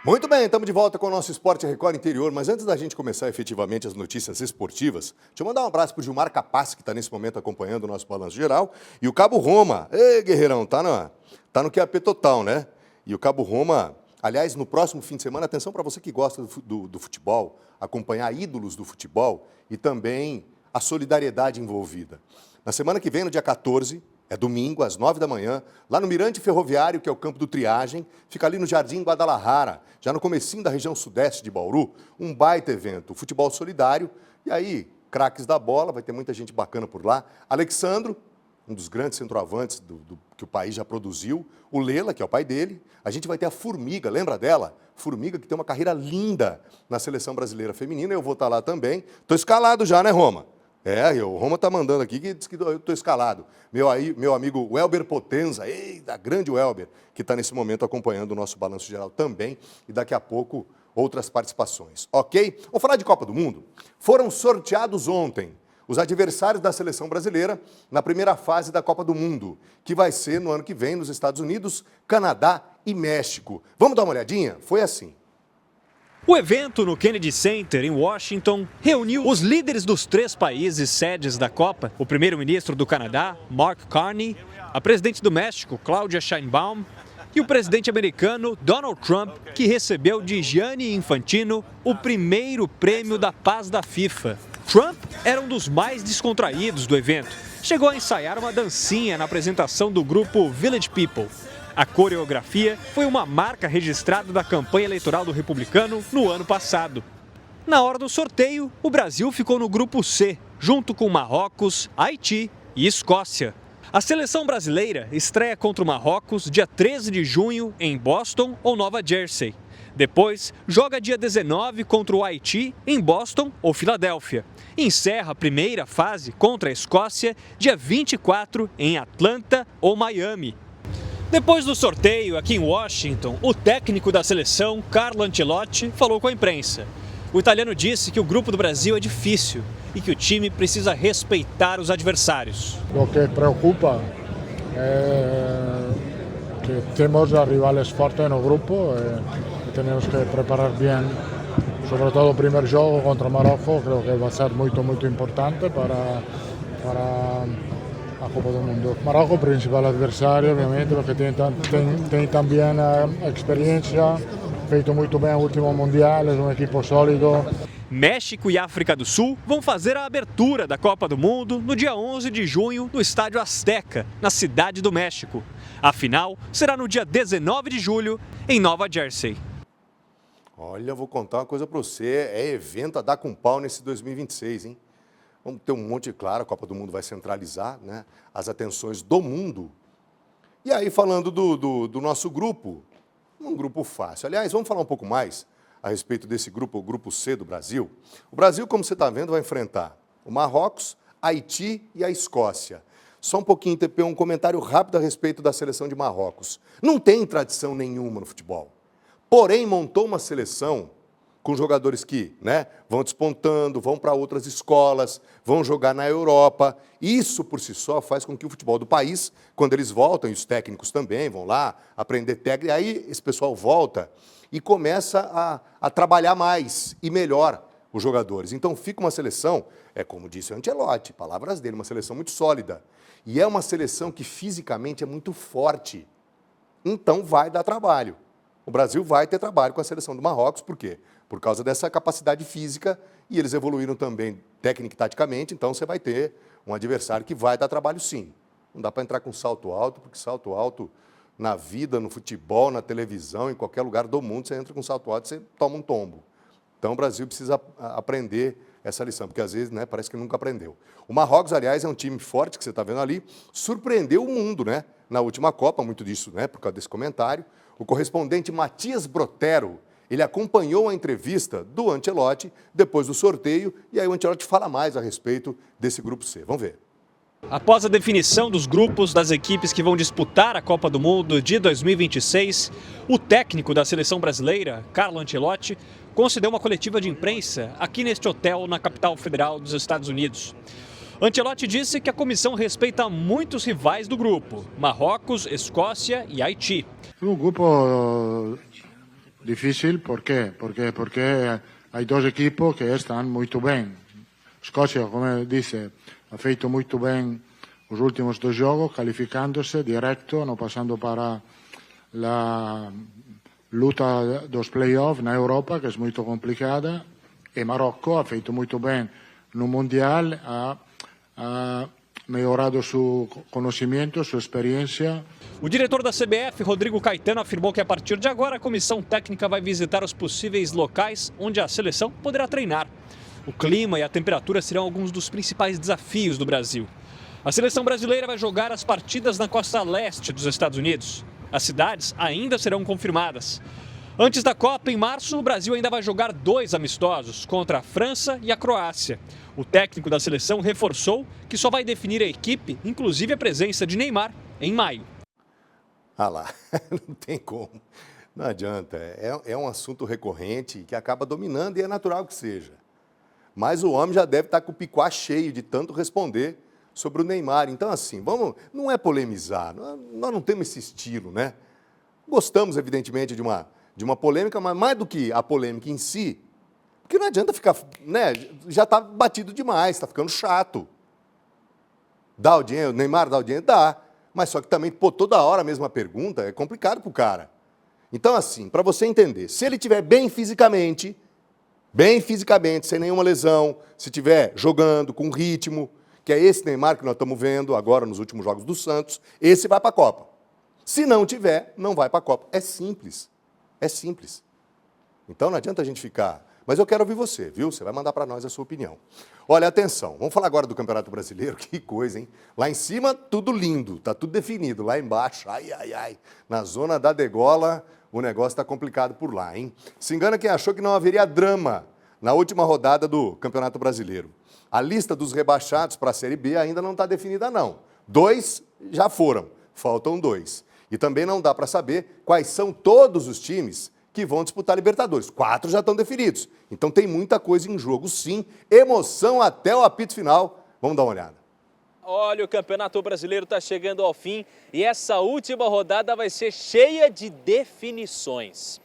Muito bem, estamos de volta com o nosso Esporte Record Interior, mas antes da gente começar efetivamente as notícias esportivas, deixa eu mandar um abraço para o Gilmar Capassi, que está nesse momento acompanhando o nosso Balanço Geral, e o Cabo Roma. Ei, guerreirão, tá no QAP total, né? E o Cabo Roma, aliás, no próximo fim de semana, atenção para você que gosta do futebol, acompanhar ídolos do futebol e também a solidariedade envolvida. Na semana que vem, no dia 14, é domingo, às 9 da manhã, lá no Mirante Ferroviário, que é o campo do Triagem, fica ali no Jardim Guadalajara, já no comecinho da região sudeste de Bauru, um baita evento, futebol solidário, e aí, craques da bola, vai ter muita gente bacana por lá. Alexandro, um dos grandes centroavantes que o país já produziu, o Lela, que é o pai dele, a gente vai ter a Formiga, lembra dela? Formiga, que tem uma carreira linda na seleção brasileira feminina, eu vou estar lá também. Estou escalado já, né, Roma? O Roma tá mandando aqui que diz que eu estou escalado. Meu amigo Welber Potenza, da grande Welber, que está nesse momento acompanhando o nosso Balanço Geral também, e daqui a pouco outras participações, ok? Vamos falar de Copa do Mundo? Foram sorteados ontem os adversários da seleção brasileira na primeira fase da Copa do Mundo, que vai ser no ano que vem nos Estados Unidos, Canadá e México. Vamos dar uma olhadinha? Foi assim. O evento no Kennedy Center, em Washington, reuniu os líderes dos 3 países sedes da Copa, o primeiro-ministro do Canadá, Mark Carney, a presidente do México, Claudia Sheinbaum, e o presidente americano, Donald Trump, que recebeu de Gianni Infantino o primeiro prêmio da paz da FIFA. Trump era um dos mais descontraídos do evento. Chegou a ensaiar uma dancinha na apresentação do grupo Village People. A coreografia foi uma marca registrada da campanha eleitoral do republicano no ano passado. Na hora do sorteio, o Brasil ficou no grupo C, junto com Marrocos, Haiti e Escócia. A seleção brasileira estreia contra o Marrocos dia 13 de junho em Boston ou Nova Jersey. Depois, joga dia 19 contra o Haiti em Boston ou Filadélfia. Encerra a primeira fase contra a Escócia dia 24 em Atlanta ou Miami. Depois do sorteio aqui em Washington, o técnico da seleção, Carlo Ancelotti, falou com a imprensa. O italiano disse que o grupo do Brasil é difícil e que o time precisa respeitar os adversários. O que preocupa é que temos rivales fortes no grupo e temos que preparar bem, sobretudo o primeiro jogo contra o Marrocos, creio que vai ser muito importante para a Copa do Mundo. Marrocos, principal adversário, obviamente, porque tem também a experiência, feito muito bem o último Mundial, é um equipe sólido. México e África do Sul vão fazer a abertura da Copa do Mundo no dia 11 de junho no Estádio Azteca, na Cidade do México. A final será no dia 19 de julho, em Nova Jersey. Olha, eu vou contar uma coisa para você, é evento a dar com pau nesse 2026, hein? Vamos ter um monte, claro, a Copa do Mundo vai centralizar, né, as atenções do mundo. E aí, falando do nosso grupo, um grupo fácil. Aliás, vamos falar um pouco mais a respeito desse grupo, o Grupo C do Brasil. O Brasil, como você está vendo, vai enfrentar o Marrocos, Haiti e a Escócia. Só um pouquinho, TP, um comentário rápido a respeito da seleção de Marrocos. Não tem tradição nenhuma no futebol. Porém, montou uma seleção com jogadores que, né, vão despontando, vão para outras escolas, vão jogar na Europa. Isso, por si só, faz com que o futebol do país, quando eles voltam, e os técnicos também vão lá aprender técnica, aí esse pessoal volta e começa a trabalhar mais e melhor os jogadores. Então, fica uma seleção, como disse o Ancelotti, palavras dele, uma seleção muito sólida. E é uma seleção que fisicamente é muito forte. Então, vai dar trabalho. O Brasil vai ter trabalho com a seleção do Marrocos, por quê? Por causa dessa capacidade física, e eles evoluíram também técnica e taticamente, então você vai ter um adversário que vai dar trabalho sim. Não dá para entrar com salto alto, porque salto alto na vida, no futebol, na televisão, em qualquer lugar do mundo, você entra com salto alto e você toma um tombo. Então o Brasil precisa aprender essa lição, porque às vezes, né, parece que nunca aprendeu. O Marrocos, aliás, é um time forte, que você está vendo ali, surpreendeu o mundo, né, na última Copa, muito disso, né, por causa desse comentário. O correspondente Matias Brotero, ele acompanhou a entrevista do Ancelotti depois do sorteio, e aí o Ancelotti fala mais a respeito desse Grupo C. Vamos ver. Após a definição dos grupos das equipes que vão disputar a Copa do Mundo de 2026, o técnico da seleção brasileira, Carlo Ancelotti, concedeu uma coletiva de imprensa aqui neste hotel na capital federal dos Estados Unidos. Ancelotti disse que a comissão respeita muitos rivais do grupo, Marrocos, Escócia e Haiti. Um grupo Difícil, ¿por qué? Porque hay dos equipos que están muy bien. Escócia, como dice, ha feito muito bem os últimos dois jogos, qualificando-se direto, não passando para a luta dos playoffs na Europa, que é muito complicada. E Marocco ha feito muito bem no Mundial, ha melhorado seu conhecimento, sua experiência. O diretor da CBF, Rodrigo Caetano, afirmou que a partir de agora a comissão técnica vai visitar os possíveis locais onde a seleção poderá treinar. O clima e a temperatura serão alguns dos principais desafios do Brasil. A seleção brasileira vai jogar as partidas na costa leste dos Estados Unidos. As cidades ainda serão confirmadas. Antes da Copa, em março, o Brasil ainda vai jogar 2 amistosos contra a França e a Croácia. O técnico da seleção reforçou que só vai definir a equipe, inclusive a presença de Neymar, em maio. Ah lá, não tem como. Não adianta. É um assunto recorrente que acaba dominando e é natural que seja. Mas o homem já deve estar com o picuá cheio de tanto responder sobre o Neymar. Então, assim, não é polemizar, nós não temos esse estilo, né? Gostamos, evidentemente, de uma polêmica, mas mais do que a polêmica em si, porque não adianta ficar, né? Já está batido demais, está ficando chato. Dá audiência, o Neymar dá audiência? Dá. Mas só que também, toda hora a mesma pergunta é complicado para o cara. Então, assim, para você entender, se ele estiver bem fisicamente, sem nenhuma lesão, se estiver jogando com ritmo, que é esse Neymar que nós estamos vendo agora nos últimos jogos do Santos, esse vai para a Copa. Se não tiver, não vai para a Copa. É simples. É simples. Então não adianta a gente ficar... Mas eu quero ouvir você, viu? Você vai mandar para nós a sua opinião. Olha, atenção, vamos falar agora do Campeonato Brasileiro. Que coisa, hein? Lá em cima, tudo lindo, tá tudo definido. Lá embaixo, ai. Na zona da degola, o negócio está complicado por lá, hein? Se engana quem achou que não haveria drama na última rodada do Campeonato Brasileiro. A lista dos rebaixados para a Série B ainda não está definida, não. 2 já foram, faltam 2. E também não dá para saber quais são todos os times que vão disputar a Libertadores. 4 já estão definidos. Então tem muita coisa em jogo, sim. Emoção até o apito final. Vamos dar uma olhada. Olha, o Campeonato Brasileiro está chegando ao fim e essa última rodada vai ser cheia de definições.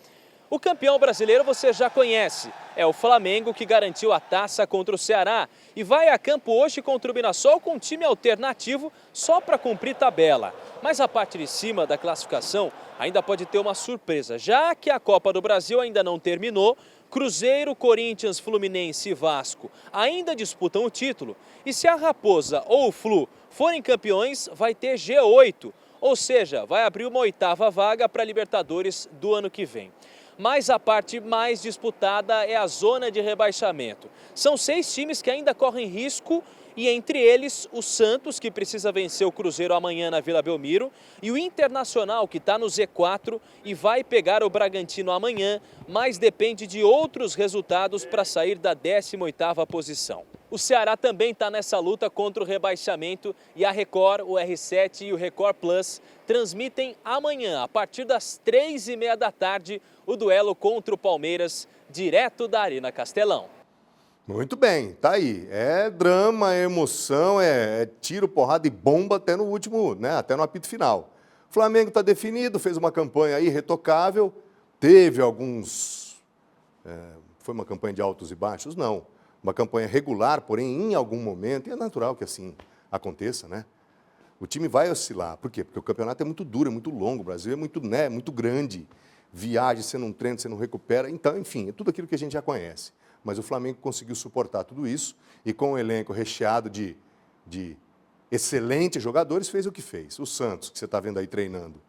O campeão brasileiro você já conhece, é o Flamengo, que garantiu a taça contra o Ceará e vai a campo hoje contra o Mirassol com um time alternativo só para cumprir tabela. Mas a parte de cima da classificação ainda pode ter uma surpresa, já que a Copa do Brasil ainda não terminou. Cruzeiro, Corinthians, Fluminense e Vasco ainda disputam o título e se a Raposa ou o Flu forem campeões, vai ter G8, ou seja, vai abrir uma 8ª vaga para a Libertadores do ano que vem. Mas a parte mais disputada é a zona de rebaixamento. São 6 times que ainda correm risco e entre eles o Santos, que precisa vencer o Cruzeiro amanhã na Vila Belmiro, e o Internacional, que está no Z4 e vai pegar o Bragantino amanhã, mas depende de outros resultados para sair da 18ª posição. O Ceará também está nessa luta contra o rebaixamento e a Record, o R7 e o Record Plus transmitem amanhã, a partir das 3h30 da tarde, o duelo contra o Palmeiras, direto da Arena Castelão. Muito bem, tá aí. É drama, é emoção, é tiro, porrada e bomba até no último, né? Até no apito final. O Flamengo está definido, fez uma campanha aí retocável, teve alguns... foi uma campanha de altos e baixos? Não. Uma campanha regular, porém, em algum momento, e é natural que assim aconteça, né? O time vai oscilar. Por quê? Porque o campeonato é muito duro, é muito longo, o Brasil é muito, né, muito grande. Viagem, você não treina, você não recupera. Então, enfim, é tudo aquilo que a gente já conhece. Mas o Flamengo conseguiu suportar tudo isso e com um elenco recheado de excelentes jogadores, fez o que fez. O Santos, que você está vendo aí treinando,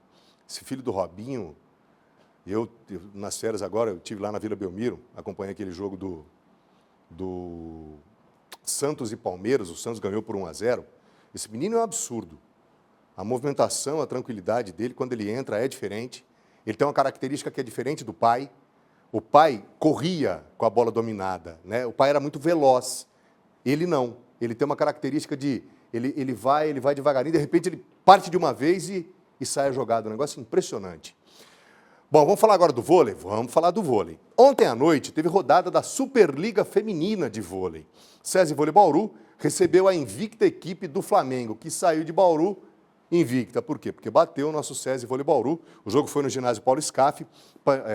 esse filho do Robinho, eu nas férias agora, eu estive lá na Vila Belmiro, acompanhei aquele jogo do Santos e Palmeiras, o Santos ganhou por 1-0. Esse menino é um absurdo. A movimentação, a tranquilidade dele, quando ele entra, é diferente. Ele tem uma característica que é diferente do pai. O pai corria com a bola dominada, né? O pai era muito veloz. Ele não. Ele tem uma característica de... Ele vai devagarinho, de repente ele parte de uma vez e sai a jogada. Um negócio impressionante. Bom, vamos falar agora do vôlei? Vamos falar do vôlei. Ontem à noite teve rodada da Superliga Feminina de Vôlei. SESI Vôlei Bauru recebeu a invicta equipe do Flamengo, que saiu de Bauru invicta. Por quê? Porque bateu o nosso SESI Vôlei Bauru. O jogo foi no ginásio Paulo Scaff,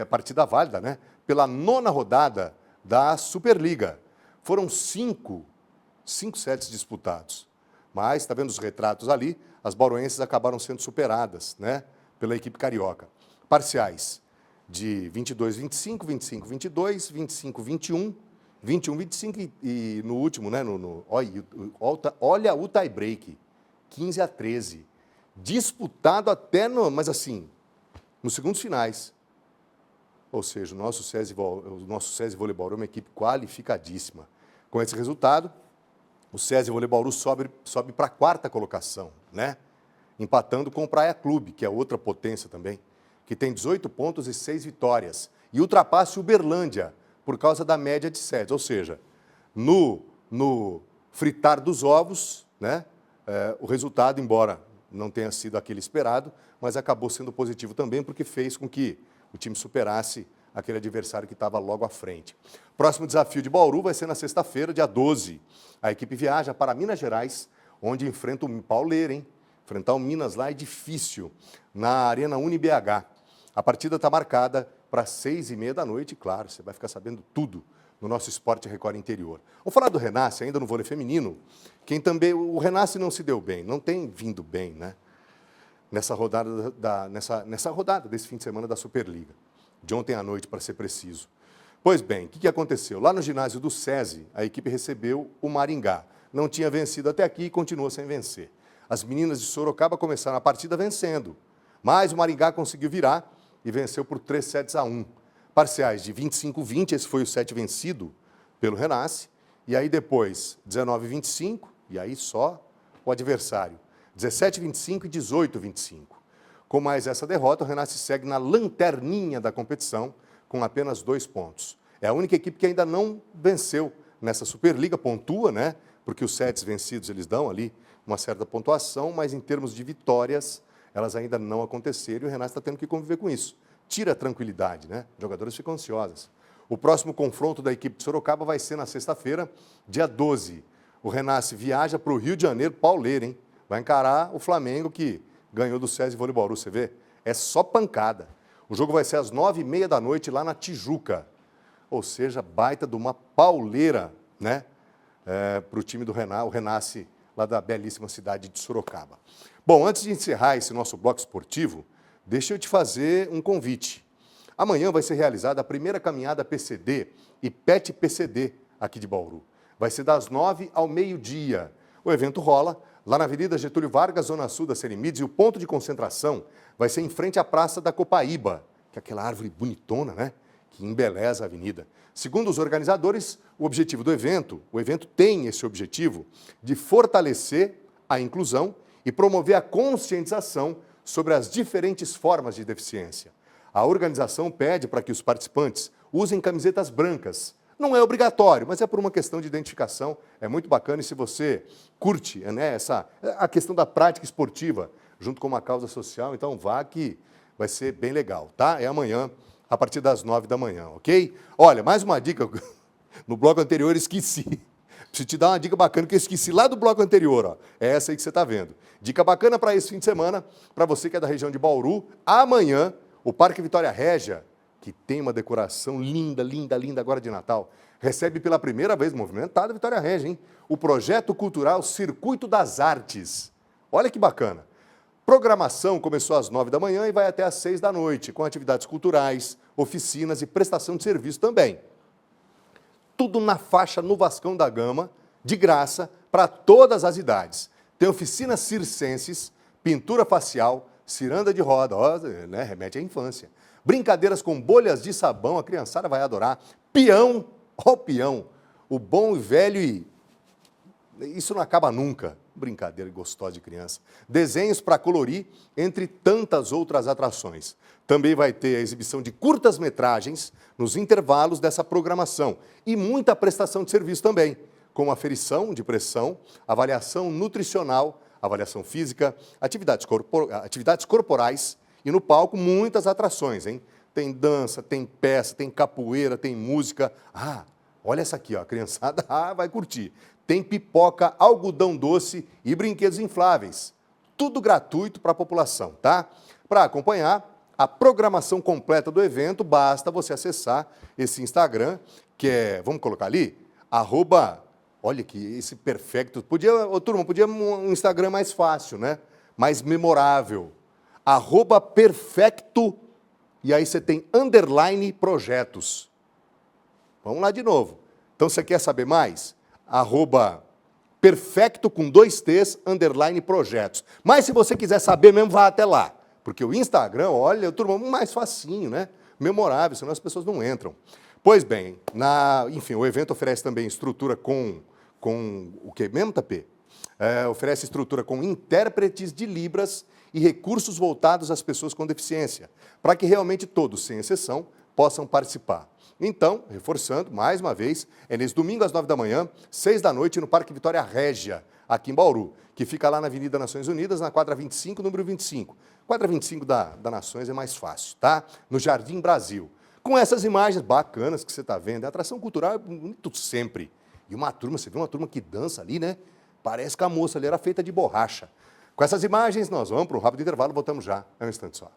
partida válida, né? Pela 9ª rodada da Superliga. Foram 5 sets disputados. Mas, está vendo os retratos ali, as bauruenses acabaram sendo superadas, né? Pela equipe carioca. Parciais de 22-25, 25-22, 25-21, 21-25 e no último, né? Olha o tie-break, 15-13. Disputado até, mas assim, nos segundos finais. Ou seja, o nosso SESI Vôlei Bauru é uma equipe qualificadíssima. Com esse resultado, o SESI Vôlei Bauru sobe para a 4ª colocação, né? Empatando com o Praia Clube, que é outra potência também, que tem 18 pontos e 6 vitórias. E ultrapassa o Uberlândia, por causa da média de sets. Ou seja, no fritar dos ovos, né? O resultado, embora não tenha sido aquele esperado, mas acabou sendo positivo também, porque fez com que o time superasse aquele adversário que estava logo à frente. Próximo desafio de Bauru vai ser na sexta-feira, dia 12. A equipe viaja para Minas Gerais, onde enfrenta o Pauleira, hein? Enfrentar o Minas lá é difícil, na Arena UniBH. A partida está marcada para 6h30 da noite, claro, você vai ficar sabendo tudo no nosso Esporte Record Interior. Vamos falar do Renasce, ainda no vôlei feminino. O Renasce não se deu bem, não tem vindo bem, né? Nessa rodada desse fim de semana da Superliga. De ontem à noite, para ser preciso. Pois bem, o que aconteceu? Lá no ginásio do SESI, a equipe recebeu o Maringá. Não tinha vencido até aqui e continua sem vencer. As meninas de Sorocaba começaram a partida vencendo, mas o Maringá conseguiu virar e venceu por 3-1. Parciais de 25-20, esse foi o set vencido pelo Renasce, e aí depois 19-25, e aí só o adversário. 17-25 e 18-25. Com mais essa derrota, o Renasce segue na lanterninha da competição, com apenas 2 pontos. É a única equipe que ainda não venceu nessa Superliga, pontua, né? Porque os sets vencidos eles dão ali uma certa pontuação, mas em termos de vitórias, elas ainda não aconteceram e o Renasce está tendo que conviver com isso. Tira a tranquilidade, né? Os jogadores ficam ansiosos. O próximo confronto da equipe de Sorocaba vai ser na sexta-feira, dia 12. O Renasce viaja para o Rio de Janeiro, pauleiro, hein? Vai encarar o Flamengo, que ganhou do SESI Vôlei Bauru, você vê? É só pancada. O jogo vai ser às 9h30 da noite lá na Tijuca. Ou seja, baita de uma pauleira, né? Para o time do Renasce, o Renasce, lá da belíssima cidade de Sorocaba. Bom, antes de encerrar esse nosso bloco esportivo, deixa eu te fazer um convite. Amanhã vai ser realizada a primeira caminhada PCD e PET PCD aqui de Bauru. Vai ser das 9h ao meio-dia. O evento rola lá na Avenida Getúlio Vargas, Zona Sul da Cerimides, e o ponto de concentração vai ser em frente à Praça da Copaíba, que é aquela árvore bonitona, né? Que embeleza a avenida. Segundo os organizadores, o objetivo do evento, o evento tem esse objetivo de fortalecer a inclusão e promover a conscientização sobre as diferentes formas de deficiência. A organização pede para que os participantes usem camisetas brancas. Não é obrigatório, mas é por uma questão de identificação. É muito bacana e se você curte, né, a questão da prática esportiva, junto com uma causa social, então vá que vai ser bem legal, tá? É amanhã, a partir das 9 da manhã, ok? Olha, mais uma dica, no bloco anterior eu esqueci. Preciso te dar uma dica bacana que eu esqueci lá do bloco anterior, ó. É essa aí que você está vendo. Dica bacana para esse fim de semana, para você que é da região de Bauru, amanhã, o Parque Vitória Régia, que tem uma decoração linda, linda, linda agora de Natal, recebe pela primeira vez, movimentada Vitória Régia, hein? O projeto cultural Circuito das Artes. Olha que bacana. Programação começou às 9 da manhã e vai até às 6 da noite, com atividades culturais, oficinas e prestação de serviço também. Tudo na faixa no Vascão da Gama, de graça, para todas as idades. Tem oficinas circenses, pintura facial, ciranda de roda, ó, né, remete à infância. Brincadeiras com bolhas de sabão, a criançada vai adorar. Peão, ó peão, o bom e velho e... Isso não acaba nunca. Brincadeira gostosa de criança. Desenhos para colorir, entre tantas outras atrações. Também vai ter a exibição de curtas-metragens nos intervalos dessa programação. E muita prestação de serviço também, como aferição de pressão, avaliação nutricional, avaliação física, atividades corporais e no palco muitas atrações, hein? Tem dança, tem peça, tem capoeira, tem música. Ah, olha essa aqui, ó, a criançada vai curtir. Tem pipoca, algodão doce e brinquedos infláveis. tudo gratuito para a população, tá? Para acompanhar a programação completa do evento, basta você acessar esse Instagram, que é, vamos colocar ali, olha que esse perfecto, turma, podia um Instagram mais fácil, né? Mais memorável. @perfecto, e aí você tem _projetos. Vamos lá de novo. Então, você quer saber mais? @perfecto com 2 T's, _projetos. Mas se você quiser saber mesmo, vá até lá. Porque o Instagram, olha, turma, mais facinho, né? Memorável, senão as pessoas não entram. Pois bem, enfim, o evento oferece também estrutura com o que mesmo, Tapê? Oferece estrutura com intérpretes de Libras e recursos voltados às pessoas com deficiência, para que realmente todos, sem exceção, possam participar. Então, reforçando, mais uma vez, é nesse domingo às 9 da manhã, 6 da noite, no Parque Vitória Régia, aqui em Bauru, que fica lá na Avenida Nações Unidas, na quadra 25, número 25. Quadra 25 da Nações é mais fácil, tá? No Jardim Brasil. Com essas imagens bacanas que você está vendo, a atração cultural é bonito sempre. E uma turma, você viu uma turma que dança ali, né? Parece que a moça ali era feita de borracha. Com essas imagens, nós vamos para um rápido intervalo, voltamos já. É um instante só.